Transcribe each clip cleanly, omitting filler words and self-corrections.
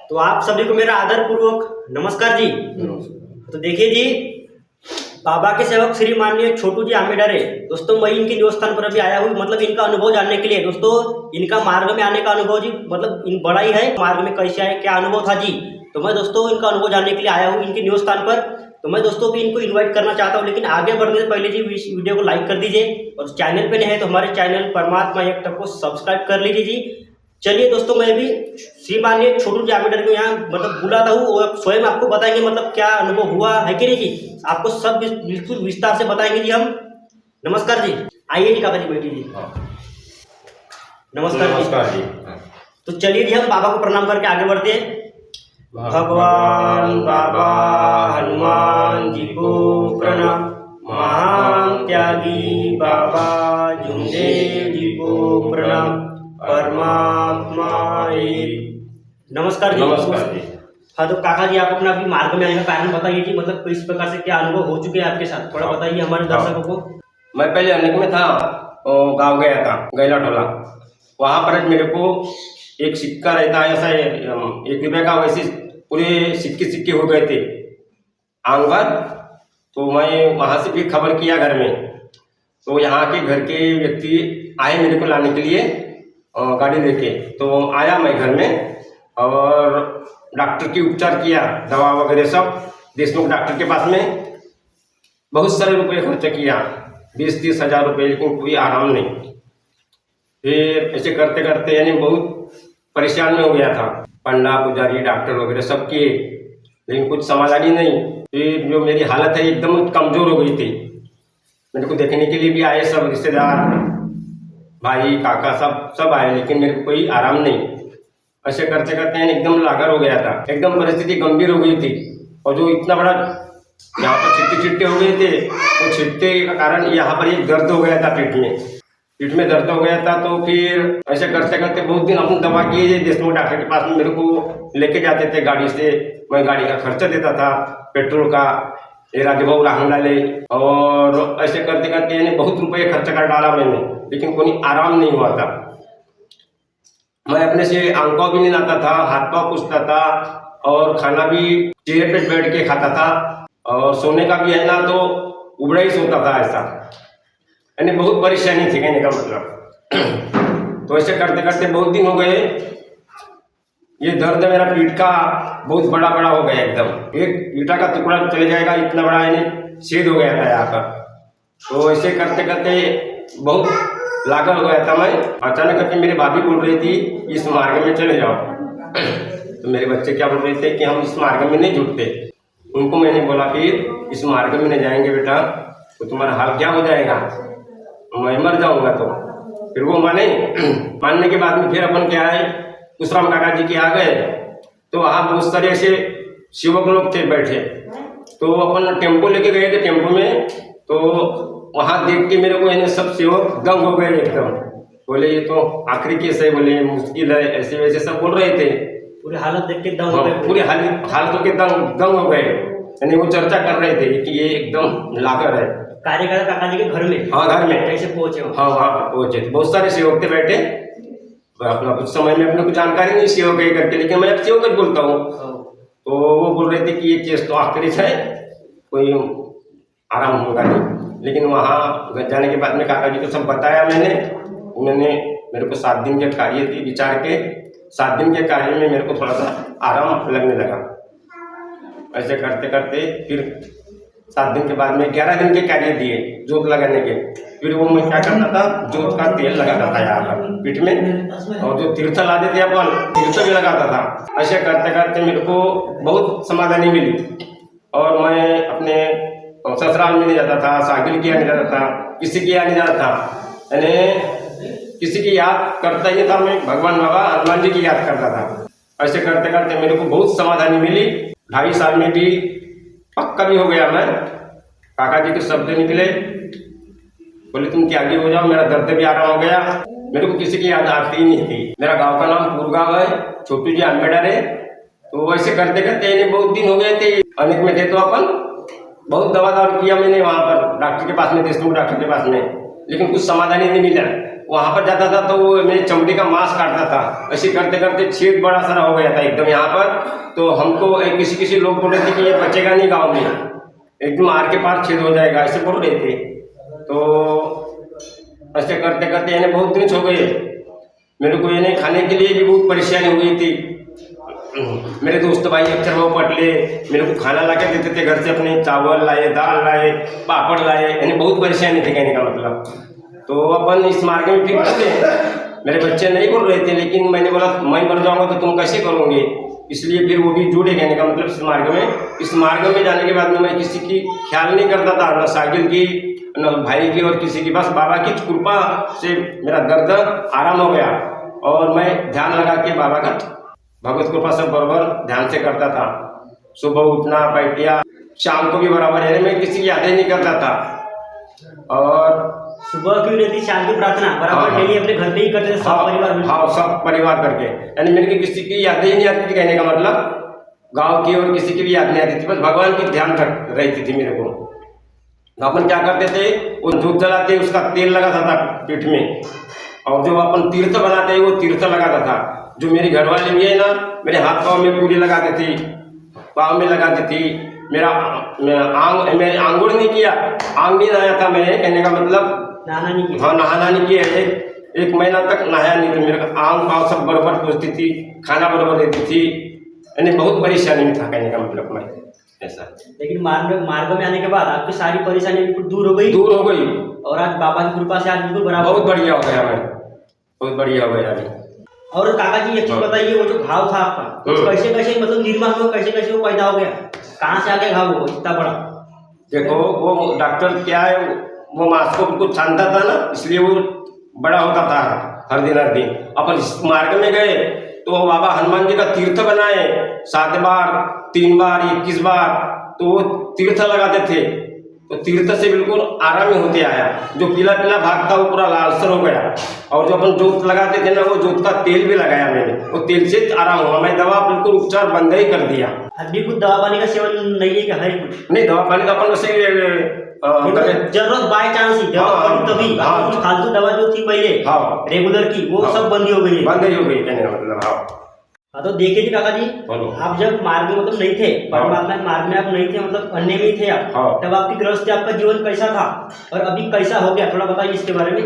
तो आप सभी को मेरा आदर पूर्वक नमस्कार जी। तो देखिए जी, बाबा के सेवक श्री माननीय छोटू जी आंबेडकरे दोस्तों, मैं इनके निवास स्थान पर अभी आया हूँ, मतलब इनका अनुभव जानने के लिए। दोस्तों, इनका मार्ग में आने का अनुभव जी, मतलब इन बड़ा ही है। मार्ग में कैसे आए, क्या अनुभव था जी, तो मैं दोस्तों इनका अनुभव जानने के लिए आया हूँ इनके निवास स्थान पर। तो मैं दोस्तों भी इनको इन्वाइट करना चाहता हूँ, लेकिन आगे बढ़ने से पहले जी इस वीडियो को लाइक कर दीजिए, और चैनल पे नहीं है तो हमारे चैनल परमात्मा एक तक को सब्सक्राइब कर लीजिए जी। चलिए दोस्तों, मैं भी श्री माननीय छोटू जी आंबेडकर को यहाँ मतलब बुलाता हूँ, और स्वयं आपको बताएंगे मतलब क्या अनुभव हुआ है कि नहीं जी, आपको सब बिल्कुल विस्तार से बताएंगे जी हम। नमस्कार जी, आइए जी, काका जी बैठिए जी। नमस्कार नमस्कार जी। तो चलिए जी, हम बाबा को प्रणाम करके आगे बढ़ते हैं। भगवान बाबा हनुमान जी को प्रणाम, महान त्यागी बाबा जुमदेव जी को प्रणाम, परमात्मा एक। नमस्कार जी। नमस्कार जी। हाँ, तो काका जी आप अपना अभी मार्ग में आने का कारण बताइए जी, मतलब किस प्रकार से क्या अनुभव हो चुके हैं आपके साथ, थोड़ा बताइए हमारे दर्शकों को। मैं पहले अनेक में था, गांव गया था गैला टोला। वहाँ पर मेरे को एक सिक्का रहता है, ऐसा 1 रुपये का, वैसे पूरे सिक्के सिक्के हो गए थे आंग भर। तो मैं वहाँ से भी खबर किया घर में, तो यहाँ के घर के व्यक्ति आए मेरे को लाने के लिए गाड़ी लेके। तो आया मैं घर में, और डॉक्टर की उपचार किया, दवा वगैरह सब देशमुख डॉक्टर के पास में बहुत सारे रुपए खर्च किया, 20-30 हज़ार रुपये, लेकिन कोई आराम नहीं। फिर ऐसे करते करते यानी बहुत परेशान में हो गया था। पंडा पुजारी डॉक्टर वगैरह सब किए, लेकिन कुछ समाधान ही नहीं। फिर जो मेरी हालत है एकदम कमज़ोर हो गई थी। मेरे को देखने के लिए भी आए सब रिश्तेदार, भाई काका सब आए, लेकिन मेरे को कोई आराम नहीं। ऐसे करते करते एकदम लागर हो गया था, एकदम परिस्थिति गंभीर हो गई थी। और जो इतना बड़ा यहाँ पर छिट्टे हो गए थे, वो छिट्टे का कारण यहाँ पर एक दर्द हो गया था, पीठ में दर्द हो गया था। तो फिर ऐसे करते करते बहुत दिन अपनी दवा किए, देशमुख डॉक्टर के पास में मेरे को लेके जाते थे गाड़ी से। मैं गाड़ी का खर्चा देता था, पेट्रोल का, ये राजभाऊ राहन डाले, और ऐसे करते करते यानी बहुत रुपये खर्च कर डाला मैंने, लेकिन कोई आराम नहीं हुआ था। मैं अपने से आंखों भी नहीं लाता था, हाथ पाँव पूछता था, और खाना भी चेयर पे बैठ के खाता था, और सोने का भी है ना तो उबड़ा ही सोता था, ऐसा यानी बहुत परेशानी थी कहने का मतलब। तो ऐसे करते करते बहुत दिन हो गए। ये दर्द मेरा पीठ का बहुत बड़ा बड़ा हो गया, एकदम एक ईटा का टुकड़ा चले जाएगा इतना बड़ा, यानी छेद हो गया था यहाँ पर। तो ऐसे करते करते बहुत लागर हो गया था मैं। अचानक करके मेरी भाभी बोल रही थी इस मार्ग में चले जाओ। तो मेरे बच्चे क्या बोल रहे थे कि हम इस मार्ग में नहीं जुटते। उनको मैंने बोला फिर इस मार्ग में नहीं जाएंगे बेटा तो तुम्हारा हाल क्या हो जाएगा, मैं मर जाऊंगा। तो फिर वो मानने के बाद में फिर अपन क्या है, कुशराम काका जी के आ गए। तो वहाँ बहुत सारे ऐसे सेवक लोग थे बैठे, तो अपन टेम्पो लेके गए थे। टेम्पो में तो वहाँ देख के मेरे को यानी सब सेवक दंग हो गए एकदम। बोले ये तो आखिरी केस है, बोले मुश्किल है, ऐसे वैसे सब बोल रहे थे। पूरी हालत देख के दंग हो गए, पूरी हालतों के दंग हो गए। यानी वो चर्चा कर रहे थे कि ये एकदम लाकर है। कार्यकर्ता काका जी के घर में? हाँ, घर में। कैसे पहुंचे? हाँ, वहाँ पहुंचे, बहुत सारे सेवक थे बैठे। अपना कुछ समय में अपने कुछ जानकारी नहीं सेवक है करके, लेकिन मैं सेवक बोलता हूँ। तो वो बोल रहे थे कि ये केस तो आखिरी है, कोई आराम होगा नहीं। लेकिन वहाँ जाने के बाद में काका जी को सब बताया मैंने। उन्होंने मेरे को 7 दिन के कार्य थी, विचार के 7 दिन के कार्य में मेरे को थोड़ा सा आराम लगने लगा। ऐसे करते करते फिर 7 दिन के बाद में 11 दिन के कार्य दिए जोत लगाने के। फिर वो मैं क्या करता था, जोत का तेल लगाता था यहाँ पर पीठ में, और जो तीर्थ लाते थे अपन तीर्थ भी लगाता था। ऐसे करते करते मेरे को बहुत समाधानी मिली। और मैं अपने ससुराल में नहीं जाता था, सागिल किया नहीं जाता था, किसी की याद नहीं जाता था, यानी किसी की याद करता ही था। मैं भगवान बाबा हनुमान जी की याद करता था। ऐसे करते करते मेरे को बहुत समाधानी मिली। 2.5 साल में भी पक्का भी हो गया मैं। काका जी के शब्द निकले, बोले तुम त्यागी हो जाओ, मेरा दर्द भी आराम हो गया। मेरे को किसी की याद आती ही नहीं थी। मेरा गांव का नाम पुरगांव है, छोटू जी आंबेडकरे। तो वैसे करते करते बहुत दिन हो गए थे, अनेक में थे। तो अपन बहुत दवा दारू किया मैंने वहाँ पर डॉक्टर के पास में, देशमुख डॉक्टर के पास में, लेकिन कुछ समाधान ही नहीं मिला। वहाँ पर जाता था तो वो मेरी चमड़ी का मांस काटता था। ऐसे करते करते छेद बड़ा सारा हो गया था एकदम यहाँ पर। तो हमको किसी लोग बोल रहे थे कि ये बचेगा नहीं गाँव में, एकदम आर के पार छेद हो जाएगा, ऐसे बोल रहे थे। तो ऐसे करते करते यानी बहुत दिन हो गए। मेरे को यानी खाने के लिए भी बहुत परेशानी हुई थी। मेरे दोस्त भाई अक्सर वो पटले मेरे को खाना ला के देते थे घर से, अपने चावल लाए, दाल लाए, पापड़ लाए, यानी बहुत परेशानी थी कहने का मतलब। तो अपन इस मार्ग में फिर थे। मेरे बच्चे नहीं बोल रहे थे, लेकिन मैंने बोला मैं मर जाऊंगा तो तुम कैसे करोगे, इसलिए फिर वो भी जुड़े कहने का मतलब इस मार्ग में। इस मार्ग में जाने के बाद में मैं किसी की ख्याल नहीं करता था, न सागिल की न भाई की और किसी की, बस बाबा की कृपा से मेरा दर्द आराम हो गया। और मैं ध्यान लगा के बाबा का भगवत कृपा से बराबर ध्यान से करता था। सुबह उठना, बैठिया, शाम को भी बराबर, यानी मैं किसी की यादें नहीं करता था। और सुबह की रहती, शाम की प्रार्थना बराबर डेली अपने घर पे ही करते थे सब परिवार मिलकर। हाँ, सब परिवार करके, यानी मेरे को किसी की यादें ही नहीं आती थी कहने का मतलब, गांव की और किसी की भी याद नहीं आती थी, बस भगवान की ध्यान रहती थी मेरे को। अपन क्या करते थे, वो धूप जलाते उसका तेल लगाता था पीठ में, और जो अपन तीर्थ बनाते हैं वो तीर्थ लगाता था। जो मेरी घरवाली भी है ना, मेरे हाथ पाँव में पूरी लगाती थी, पाँव में लगाती थी। मेरे आंगुड़ नहीं किया, आंग नहीं नहाया था मैंने, कहने का मतलब नहाना नहीं किया। हाँ, नहाना नहीं किया। एक महीना तक नहाया नहीं था। मेरे आंग पाँव सब बराबर पहुँचती थी, खाना बराबर देती थी, यानी बहुत परेशानी में था कहने का मतलब मैं ऐसा। लेकिन मार्ग में आने के बाद आपकी सारी परेशानी बिल्कुल दूर हो गई। और आज बाबा की कृपा से आज बिल्कुल बराबर, बहुत बढ़िया हो गया, मैं बहुत बढ़िया हो गया अभी। और काका जी एक चीज बताइए, वो जो घाव था आपका, कैसे कैसे मतलब निर्माण हुआ, कैसे कैसे वो पैदा हो गया, कहाँ से आके घाव हुआ इतना बड़ा? देखो वो डॉक्टर क्या है, वो मांस को बिल्कुल छानता था ना, इसलिए वो बड़ा होता था हर दिन। अपन इस मार्ग में गए तो बाबा हनुमान जी का तीर्थ बनाए 7 बार, 3 बार, 21 बार, तो वो तीर्थ लगाते थे। तो तीर्थ से बिल्कुल आराम ही होते आया। जो पीला पीला भाग था वो पूरा लालसर हो गया। और जो अपन जोत लगाते थे ना, वो जोत का तेल भी लगाया मैंने, वो तेल से आराम हुआ। मैं दवा बिल्कुल उपचार बंद ही कर दिया। अभी कुछ दवा पानी का सेवन नहीं है क्या? है कुछ नहीं, दवा पानी तो अपन वैसे जरूरत बाय चांस ही तभी फालतू दवा जो थी पहले रेगुलर की, वो सब बंद हो गई, बंद ही हो गई कहने का मतलब। हाँ, तो देखिए जी काका जी, आप जब मार्ग में मतलब नहीं थे, परमात्मा के मार्ग में आप नहीं थे, मतलब अन्य में ही थे आप, तब आपकी गृहस्थी, आपका जीवन कैसा था और अभी कैसा हो गया, थोड़ा बताइए इसके बारे में।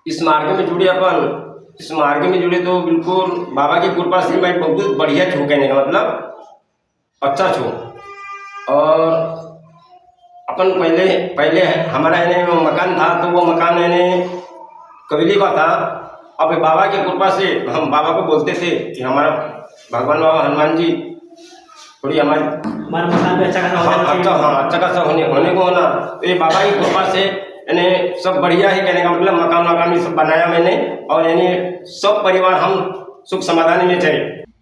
इस मार्ग में जुड़े अपन, इस मार्ग में जुड़े तो बिल्कुल बाबा की कृपा से मैं बहुत बढ़िया छू कहने का मतलब, अच्छा छू। और अपन पहले हमारा मकान था, तो वो मकान कबीले का था। अब बाबा की कृपा से हम बाबा को बोलते थे कि हमारा भगवान बाबा हनुमान जी थोड़ी हमारा मकान भी अच्छा खासा होने को होना। तो ये बाबा की कृपा से यानी सब बढ़िया है कहने का मतलब। मकान भी सब बनाया मैंने, और यानी सब परिवार हम सुख समाधान में थे।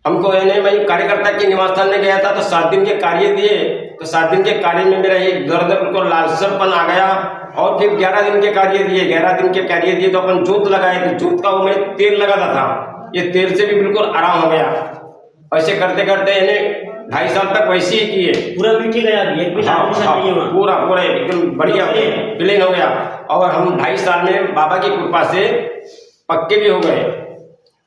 हमको यानी मैं कार्यकर्ता के निवास स्थान में गया था, तो 7 दिन के कार्य दिए। तो 7 दिन के कार्य में मेरा एक दर्द बिल्कुल लालसरपन आ गया। और फिर 11 दिन के कार्य दिए, 11 दिन के कार्य दिए तो अपन जोत लगाए थे। जोत का वो मैं तेल लगाता था, ये तेल से भी बिल्कुल आराम हो गया। ऐसे करते करते यानी 2.5 साल तक वैसे ही किए। पूरा भी ठीक है अभी, एक भी नहीं हुआ, पूरा एकदम बढ़िया प्लेन हो गया। और हम 2.5 साल में बाबा की कृपा से पक्के भी हो गए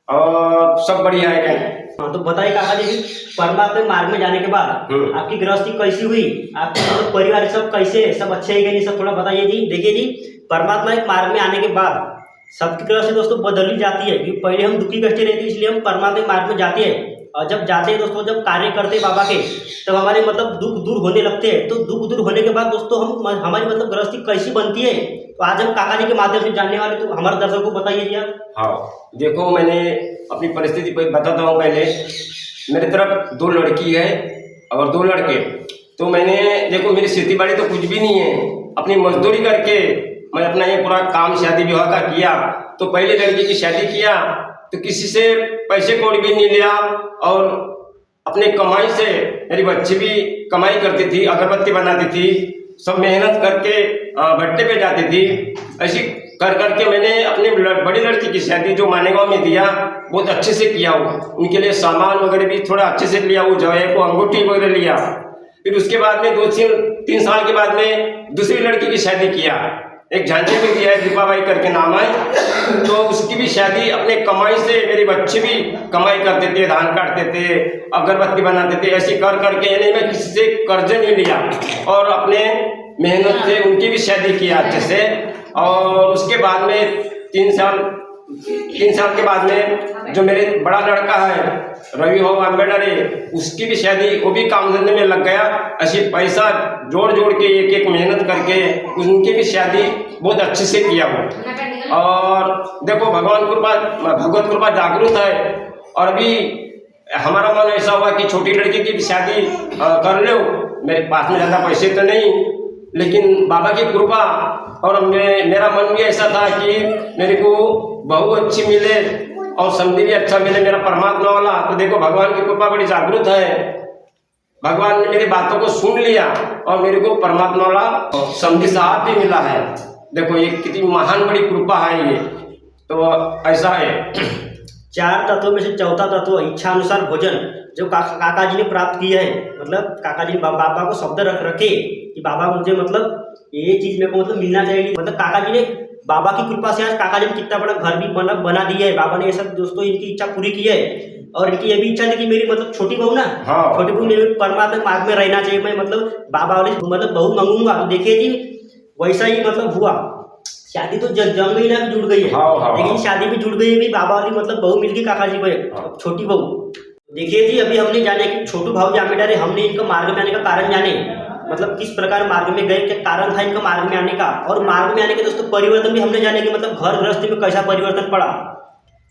और सब बढ़िया है कहीं। हाँ, तो बताइए काका जी, परमात्मा मार्ग में जाने के बाद आपकी गृहस्थी कैसी हुई, आपके मतलब परिवार सब कैसे, सब अच्छे है कि नहीं, सब थोड़ा बताइए जी। देखिए जी, परमात्मा के मार्ग में आने के बाद सबकी गृहस्थी दोस्तों बदली जाती है, क्योंकि पहले हम दुखी कष्टे रहते हैं, इसलिए हम परमात्मा के मार्ग में जाते हैं। और जब जाते हैं दोस्तों, जब कार्य करते हैं बाबा के, तब हमारे मतलब दुख दूर होने लगते हैं। तो दुख दूर होने के बाद दोस्तों हमारी मतलब गृहस्थी कैसी बनती है, तो आज हम काका जी के माध्यम से जानने वाले, तो हमारे दर्शकों को बताइए जी आप। हाँ, देखो मैंने अपनी परिस्थिति बताता हूँ। पहले मेरे तरफ 2 लड़की है और 2 लड़के। तो मैंने देखो, मेरी खेती बाड़ी तो कुछ भी नहीं है, अपनी मजदूरी करके मैं अपना ये पूरा काम शादी विवाह का किया। तो पहले लड़की की शादी किया तो किसी से पैसे कौड़ी भी नहीं लिया, और अपने कमाई से मेरी बच्ची भी कमाई करती थी, अगरबत्ती बनाती थी, सब मेहनत करके भट्टे पे जाती थी। ऐसी कर करके मैंने अपनी बड़ी लड़की की शादी जो मानेगांव में दिया, बहुत अच्छे से किया। उनके लिए सामान वगैरह भी थोड़ा अच्छे से लिया, वो जवाई को अंगूठी वगैरह लिया। फिर उसके बाद में 2-3 साल के बाद में दूसरी लड़की की शादी किया। एक झांझे में दिया है, दीपाबाई करके नाम है। तो उसकी भी शादी अपने कमाई से, मेरे बच्चे भी कमाई करते थे, धान काटते थे, अगरबत्ती बनाते थे, ऐसी कर करके यानी मैं किसी से कर्ज नहीं लिया और अपने मेहनत से उनकी भी शादी किया अच्छे से। और उसके बाद में 3 साल के बाद में जो मेरे बड़ा लड़का है रवि हो अम्बेडरे, उसकी भी शादी, वो भी काम धंधे में लग गया। ऐसे पैसा जोड़ जोड़ के एक एक मेहनत करके उनकी भी शादी बहुत अच्छे से किया वो। और देखो भगवत कृपा जागरूक है। और अभी हमारा मन ऐसा हुआ कि छोटी लड़की की भी शादी कर लो। मेरे पास में ज़्यादा पैसे तो नहीं, लेकिन बाबा की कृपा और मेरा मन भी ऐसा था कि मेरे को बहू अच्छी मिले और समझी भी अच्छा मिले, मेरा परमात्मा वाला। तो देखो भगवान की कृपा बड़ी जागरूक है। भगवान ने मेरी बातों को सुन लिया और मेरे को परमात्मा वाला समझी साहब भी मिला है। देखो ये कितनी महान बड़ी कृपा है ये। तो ऐसा है। 4 तत्वों में से चौथा तत्व इच्छा अनुसार भोजन जो काका जी ने प्राप्त किया है। मतलब काका जी ने बाबा को शब्द रखे कि बाबा मुझे मतलब ये चीज मेरे को मतलब मिलना चाहिए। मतलब काका जी ने बाबा की कृपा से आज काका जी ने कितना बड़ा घर भी बना दिया है। बाबा ने ये सब दोस्तों इनकी इच्छा पूरी की है। और इनकी ये भी इच्छा थी कि मेरी मतलब छोटी बहू ना, हाँ। छोटी बहू मेरे परमात्मा मार्ग में रहना चाहिए। मैं मतलब बाबा वाली मतलब बहू मंगूंगा। तो देखिए जी वैसा ही मतलब हुआ। शादी तो जम गई ना, जुड़ गई है। हाँ। लेकिन शादी भी जुड़ गई है भी, बाबा वाली मतलब बहू मिल गई काका जी को, छोटी बहू। देखिए जी अभी हमने जाने कि छोटू भाऊ अम्बेडरे, हमने इनका मार्ग में आने का कारण जाने, मतलब किस प्रकार मार्ग में गए, क्या कारण था इनका मार्ग में आने का। और मार्ग में आने के दोस्तों परिवर्तन भी हमने जाने कि मतलब घर गृहस्थी में कैसा परिवर्तन पड़ा,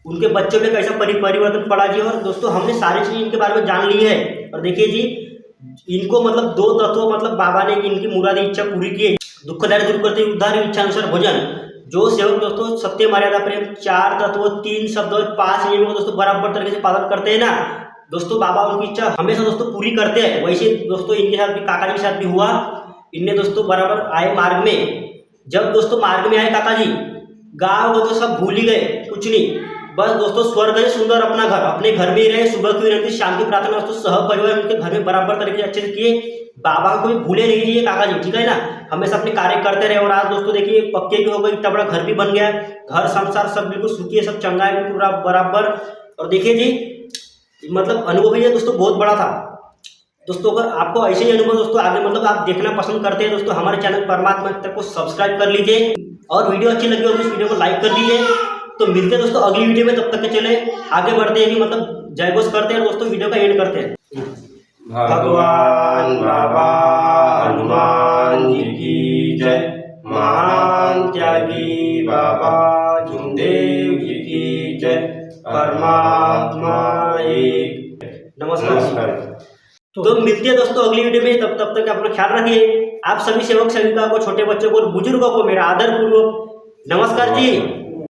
उनके बच्चों में कैसा परिवर्तन पड़ा जी। और दोस्तों हमने सारी चीज इनके बारे में जान ली है। और देखिए जी इनको मतलब 2 तत्व मतलब बाबा ने इनकी मुरादी इच्छा पूरी की है। दुखदारी दूर करते उद्धार इच्छा अनुसार भोजन जो सेवक दोस्तों सत्य मर्यादा प्रेम 4 तत्व 3 शब्द और 5 नियमों को दोस्तों बराबर तरीके से पालन करते हैं ना दोस्तों, बाबा उनकी इच्छा हमेशा दोस्तों पूरी करते हैं। वैसे दोस्तों इनके साथ भी काका जी के साथ भी हुआ। इनने दोस्तों बराबर आए मार्ग में। जब दोस्तों मार्ग में आए काका जी, गाँव वो तो सब भूल ही गए, कुछ नहीं, बस दोस्तों स्वर्ग है सुंदर अपना घर, अपने घर में ही रहे। सुबह की विनती शाम की प्रार्थना दोस्तों सह परिवार उनके घर में बराबर तरीके से अच्छे से किए। बाबा को भी भूले नहीं चाहिए काका जी, ठीक है ना, हमेशा अपने कार्य करते रहे। और आज दोस्तों देखिए पक्के भी हो गए, इतना बड़ा घर भी बन गया, घर संसार सब बिल्कुल सुखी है, सब चंगा है बिल्कुल बराबर। और देखिए जी मतलब अनुभव ये दोस्तों बहुत बड़ा था। दोस्तों अगर आपको ऐसे ही अनुभव दोस्तों आगे मतलब आप देखना पसंद करते हैं दोस्तों, हमारे चैनल परमात्मा तक को सब्सक्राइब कर लीजिए और वीडियो अच्छी लगी होगी इस वीडियो को लाइक कर दीजिए। तो मिलते हैं दोस्तों अगली वीडियो में, तब तक के चले आगे बढ़ते हैं, मतलब जय घोष करते हैं दोस्तों, वीडियो का एंड करते हैं। भगवान बाबा हनुमान जी की जय। महान त्यागी बाबा जुमदेव जी की जय। परमात्मा एक। नमस्कार। तो मिलते हैं दोस्तों अगली वीडियो में, तब तक अपना ख्याल रखिए। आप सभी सेवक सेविकाओं को, छोटे बच्चों को और बुजुर्गों को मेरा आदर पूर्वक नमस्कार जी।